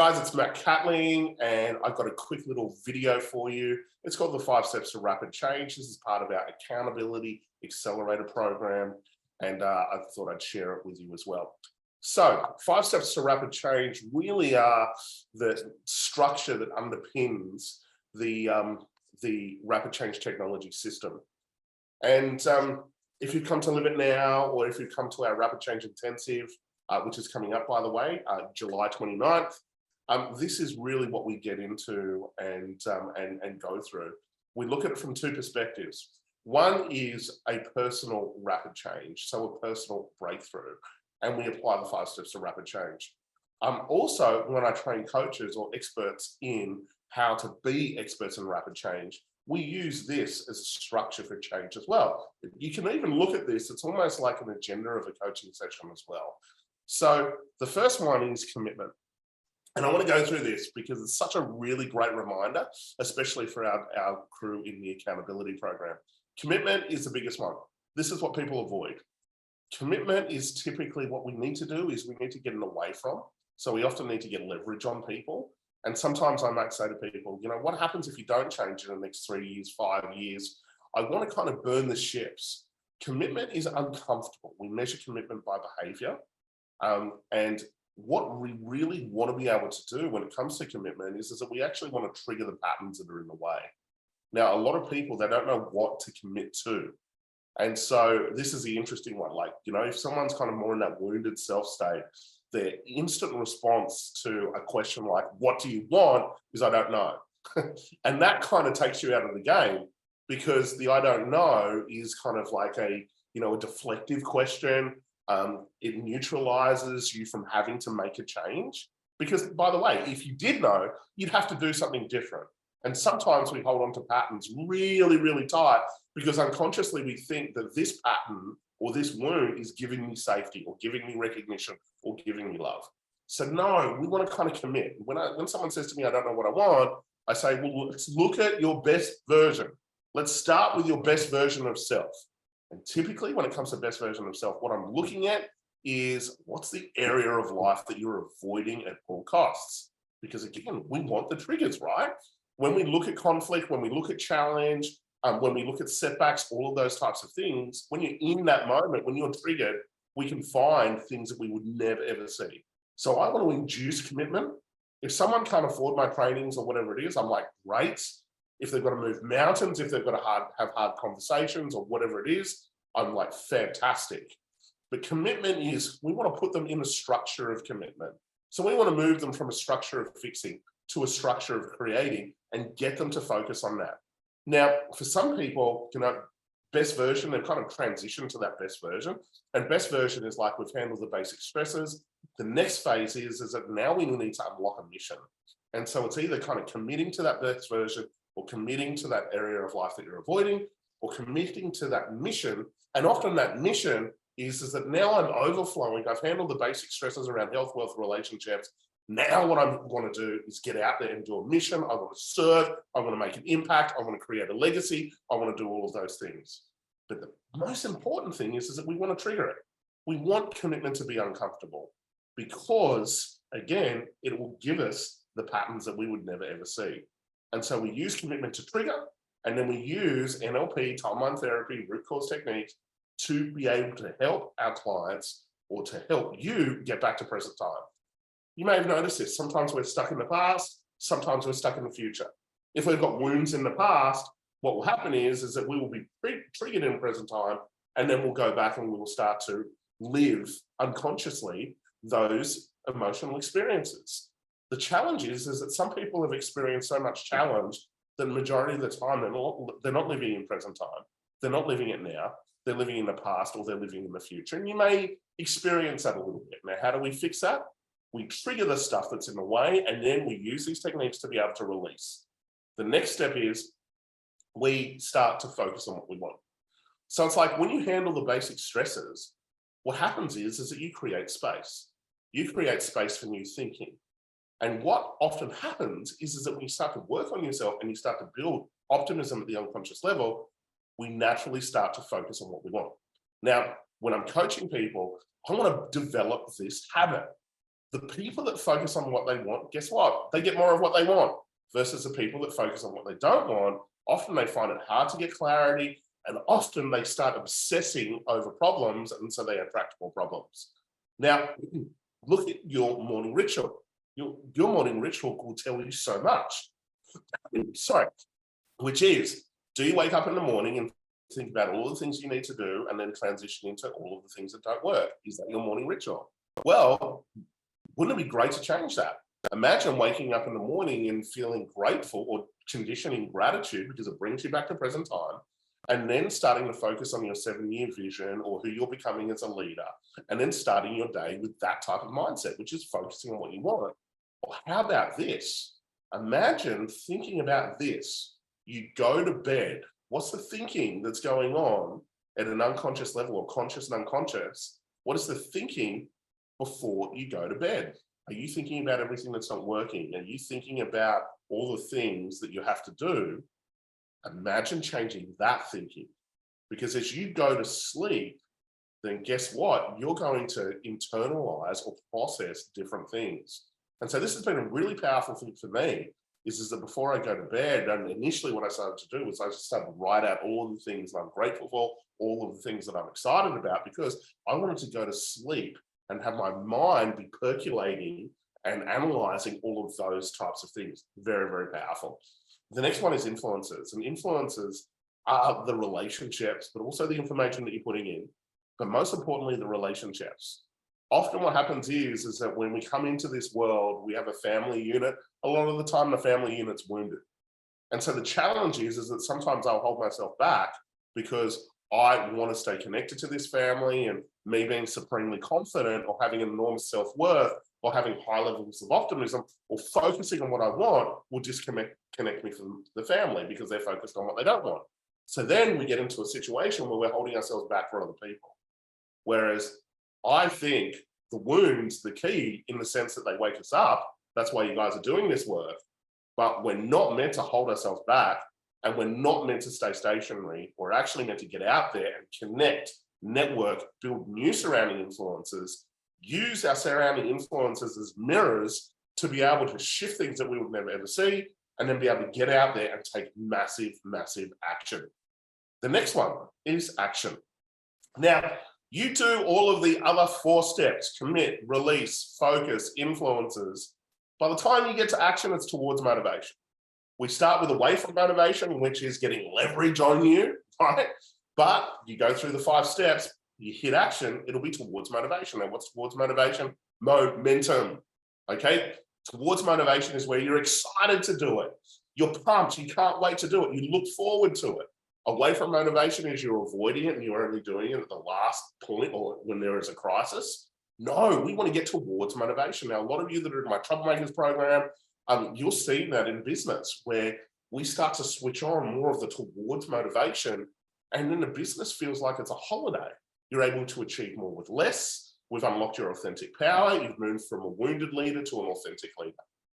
Guys, it's Matt Catling, and I've got a quick little video for you. It's called the 5 Steps to Rapid Change. This is part of our Accountability Accelerator program, and I thought I'd share it with you as well. So 5 Steps to Rapid Change really are the structure that underpins the rapid change technology system. And if you come to Live It Now, or if you come to our Rapid Change Intensive, which is coming up, by the way, July 29th, this is really what we get into and go through. We look at it from 2 perspectives. One is a personal rapid change, so a personal breakthrough, and we apply the 5 steps to rapid change. Also, when I train coaches or experts in how to be experts in rapid change, we use this as a structure for change as well. You can even look at this, it's almost like an agenda of a coaching session as well. So the first one is commitment. And I want to go through this because it's such a really great reminder, especially for our crew in the accountability program. Commitment is the biggest one. This is what people avoid. Commitment is typically what we need to do is we need to get it away from. So we often need to get leverage on people. And sometimes I might say to people, you know, what happens if you don't change in the next 3 years, 5 years? I want to kind of burn the ships. Commitment is uncomfortable. We measure commitment by behavior. And what we really want to be able to do when it comes to commitment is that we actually want to trigger the patterns that are in the way. Now, a lot of people, they don't know what to commit to. And so this is the interesting one. Like, you know, if someone's kind of more in that wounded self state, their instant response to a question like, what do you want? Is I don't know. And that kind of takes you out of the game, because the I don't know is kind of like a, you know, a deflective question. It neutralizes you from having to make a change. Because, by the way, if you did know, you'd have to do something different. And sometimes we hold on to patterns really, really tight because unconsciously we think that this pattern or this wound is giving me safety or giving me recognition or giving me love. So no, we want to kind of commit. When someone says to me, I don't know what I want, I say, well, let's look at your best version. Let's start with your best version of self. And typically when it comes to best version of self, what I'm looking at is what's the area of life that you're avoiding at all costs? Because again, we want the triggers, right? When we look at conflict, when we look at challenge, when we look at setbacks, all of those types of things, when you're in that moment, when you're triggered, we can find things that we would never, ever see. So I want to induce commitment. If someone can't afford my trainings or whatever it is, I'm like, great. If they've got to move mountains, if they've got to have hard conversations or whatever it is, I'm like, fantastic. But commitment is, we want to put them in a structure of commitment. So we want to move them from a structure of fixing to a structure of creating and get them to focus on that. Now, for some people, you know, best version, they've kind of transitioned to that best version. And best version is like, we've handled the basic stresses. The next phase is that now we need to unlock a mission. And so it's either kind of committing to that best version or committing to that area of life that you're avoiding, or committing to that mission. And often that mission is that now I'm overflowing. I've handled the basic stresses around health, wealth, relationships. Now what I want to do is get out there and do a mission. I want to serve. I want to make an impact. I want to create a legacy. I want to do all of those things. But the most important thing is that we want to trigger it. We want commitment to be uncomfortable because, again, it will give us the patterns that we would never, ever see. And so we use commitment to trigger, and then we use NLP, timeline therapy, root cause techniques to be able to help our clients or to help you get back to present time. You may have noticed this. Sometimes we're stuck in the past. Sometimes we're stuck in the future. If we've got wounds in the past, what will happen is that we will be triggered in present time, and then we'll go back and we will start to live unconsciously those emotional experiences. The challenge is that some people have experienced so much challenge that the majority of the time they're not living in present time. They're not living it now. They're living in the past or they're living in the future. And you may experience that a little bit. Now, how do we fix that? We trigger the stuff that's in the way, and then we use these techniques to be able to release. The next step is we start to focus on what we want. So it's like when you handle the basic stresses, what happens is that you create space. You create space for new thinking. And what often happens is that when you start to work on yourself and you start to build optimism at the unconscious level, we naturally start to focus on what we want. Now, when I'm coaching people, I want to develop this habit. The people that focus on what they want, guess what? They get more of what they want, versus the people that focus on what they don't want. Often they find it hard to get clarity, and often they start obsessing over problems, and so they attract more problems. Now, look at your morning ritual. Your morning ritual will tell you so much. Sorry, which is, do you wake up in the morning and think about all the things you need to do and then transition into all of the things that don't work? Is that your morning ritual? Well, wouldn't it be great to change that? Imagine waking up in the morning and feeling grateful, or conditioning gratitude because it brings you back to present time, and then starting to focus on your 7-year vision or who you're becoming as a leader, and then starting your day with that type of mindset, which is focusing on what you want. Or how about this? Imagine thinking about this. You go to bed. What's the thinking that's going on at an unconscious level, or conscious and unconscious? What is the thinking before you go to bed? Are you thinking about everything that's not working? Are you thinking about all the things that you have to do? Imagine changing that thinking, because as you go to sleep, then guess what? You're going to internalize or process different things. And so this has been a really powerful thing for me, is that before I go to bed, and initially what I started to do was I just started to write out all of the things that I'm grateful for, all of the things that I'm excited about, because I wanted to go to sleep and have my mind be percolating and analyzing all of those types of things. Very, very powerful. The next one is influences. And influences are the relationships, but also the information that you're putting in. But most importantly, the relationships. Often what happens is that when we come into this world, we have a family unit. A lot of the time, the family unit's wounded. And so the challenge is that sometimes I'll hold myself back because I want to stay connected to this family, and me being supremely confident, or having enormous self-worth, or having high levels of optimism, or focusing on what I want will disconnect me from the family because they're focused on what they don't want. So then we get into a situation where we're holding ourselves back for other people. Whereas I think the wound's the key, in the sense that they wake us up. That's why you guys are doing this work. But we're not meant to hold ourselves back, and we're not meant to stay stationary. We're actually meant to get out there and connect, network, build new surrounding influences, use our surrounding influences as mirrors to be able to shift things that we would never ever see, and then be able to get out there and take massive, massive action. The next one is action. Now, you do all of the other 4 steps: commit, release, focus, influences. By the time you get to action, it's towards motivation. We start with away from motivation, which is getting leverage on you, right? But you go through the 5 steps, you hit action, it'll be towards motivation. And what's towards motivation? Momentum, okay? Towards motivation is where you're excited to do it. You're pumped, you can't wait to do it. You look forward to it. Away from motivation is you're avoiding it and you're only doing it at the last point, or when there is a crisis. No, we want to get towards motivation. Now, a lot of you that are in my Troublemakers program, you'll see that in business, where we start to switch on more of the towards motivation, and then the business feels like it's a holiday. You're able to achieve more with less. We've unlocked your authentic power. You've moved from a wounded leader to an authentic leader.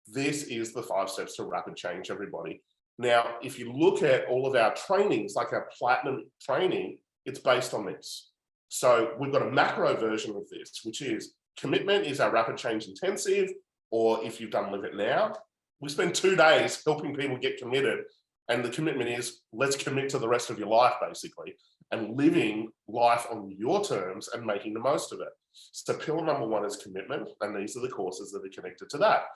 This is the 5 steps to rapid change, everybody. Now, if you look at all of our trainings, like our platinum training, it's based on this. So we've got a macro version of this, which is commitment is our rapid change intensive, or if you've done Live It Now, we spend 2 days helping people get committed. And the commitment is, let's commit to the rest of your life, basically, and living life on your terms and making the most of it. So pillar number 1 is commitment, and these are the courses that are connected to that.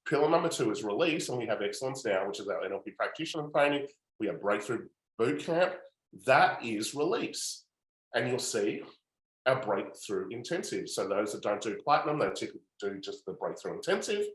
Pillar number 2 is release, and we have Excellence Now, which is our NLP practitioner training. We have Breakthrough Bootcamp. That is release. And you'll see our Breakthrough Intensive. So those that don't do Platinum, they typically do just the Breakthrough Intensive.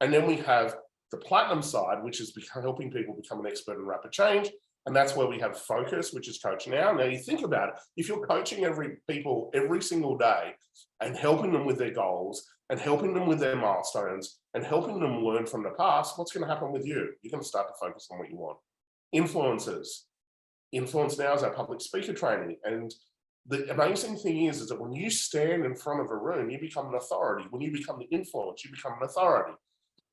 And then we have the Platinum side, which is helping people become an expert in rapid change. And that's where we have Focus, which is Coach Now. Now you think about it, if you're coaching people every single day and helping them with their goals and helping them with their milestones and helping them learn from the past, what's going to happen with you? You're going to start to focus on what you want. Influencers. Influence Now is our public speaker training. And the amazing thing is that when you stand in front of a room, you become an authority. When you become the influence, you become an authority.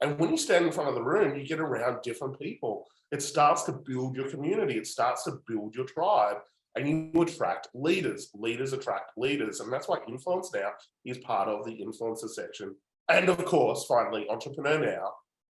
And when you stand in front of the room, you get around different people. It starts to build your community. It starts to build your tribe, and you attract leaders. Leaders attract leaders. And that's why Influence Now is part of the influencer section And of course, finally, Entrepreneur Now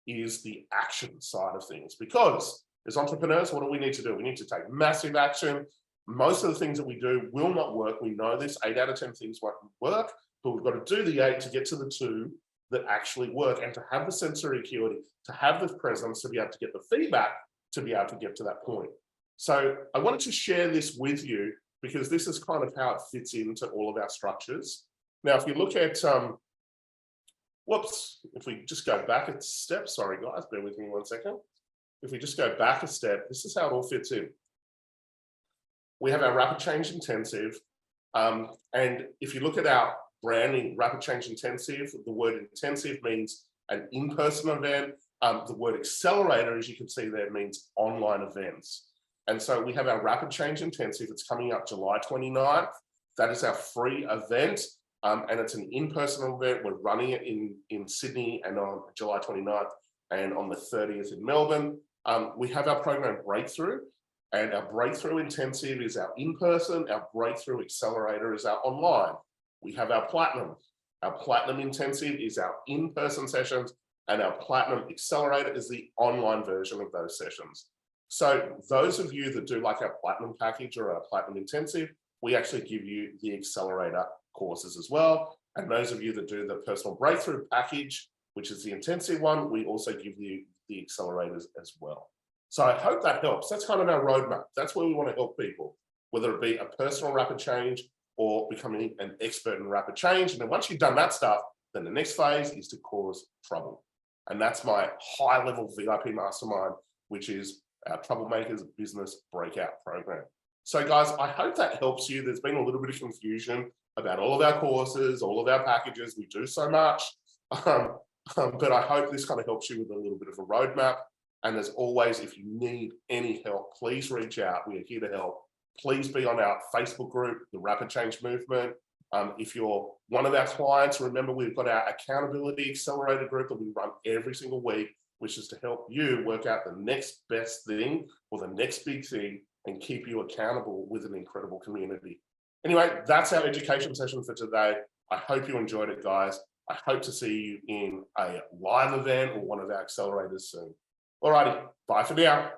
is the action side of things, because as entrepreneurs, what do we need to do? We need to take massive action. Most of the things that we do will not work. We know this. 8 out of 10 things won't work, but we've got to do the 8 to get to the 2 that actually work, and to have the sensory acuity, to have the presence, to be able to get the feedback, to be able to get to that point. So I wanted to share this with you because this is kind of how it fits into all of our structures. Now, if you look at, if we just go back a step, sorry guys, bear with me one second. If we just go back a step, this is how it all fits in. We have our rapid change intensive. And if you look at our branding, rapid change intensive, the word intensive means an in-person event. The word accelerator, as you can see there, means online events. And so we have our rapid change intensive. It's coming up July 29th. That is our free event. And it's an in-person event. We're running it in Sydney and on July 29th and on the 30th in Melbourne. We have our program Breakthrough, and our Breakthrough Intensive is our in-person. Our Breakthrough Accelerator is our online. We have our Platinum. Our Platinum Intensive is our in-person sessions, and our Platinum Accelerator is the online version of those sessions. So those of you that do like our Platinum package or our Platinum Intensive, we actually give you the Accelerator courses as well. And those of you that do the Personal Breakthrough package, which is the intensive one, we also give you the accelerators as well. So I hope that helps. That's kind of our roadmap. That's where we want to help people, whether it be a personal rapid change or becoming an expert in rapid change. And then once you've done that stuff, then the next phase is to cause trouble. And that's my high-level VIP mastermind, which is our Troublemakers Business Breakout Program. So guys, I hope that helps you. There's been a little bit of confusion about all of our courses, all of our packages. We do so much, but I hope this kind of helps you with a little bit of a roadmap. And as always, if you need any help, please reach out. We are here to help. Please be on our Facebook group, the Rapid Change Movement. If you're one of our clients, remember we've got our Accountability Accelerator group that we run every single week, which is to help you work out the next best thing or the next big thing and keep you accountable with an incredible community. Anyway, that's our education session for today. I hope you enjoyed it, guys. I hope to see you in a live event or one of our accelerators soon. Alrighty, bye for now.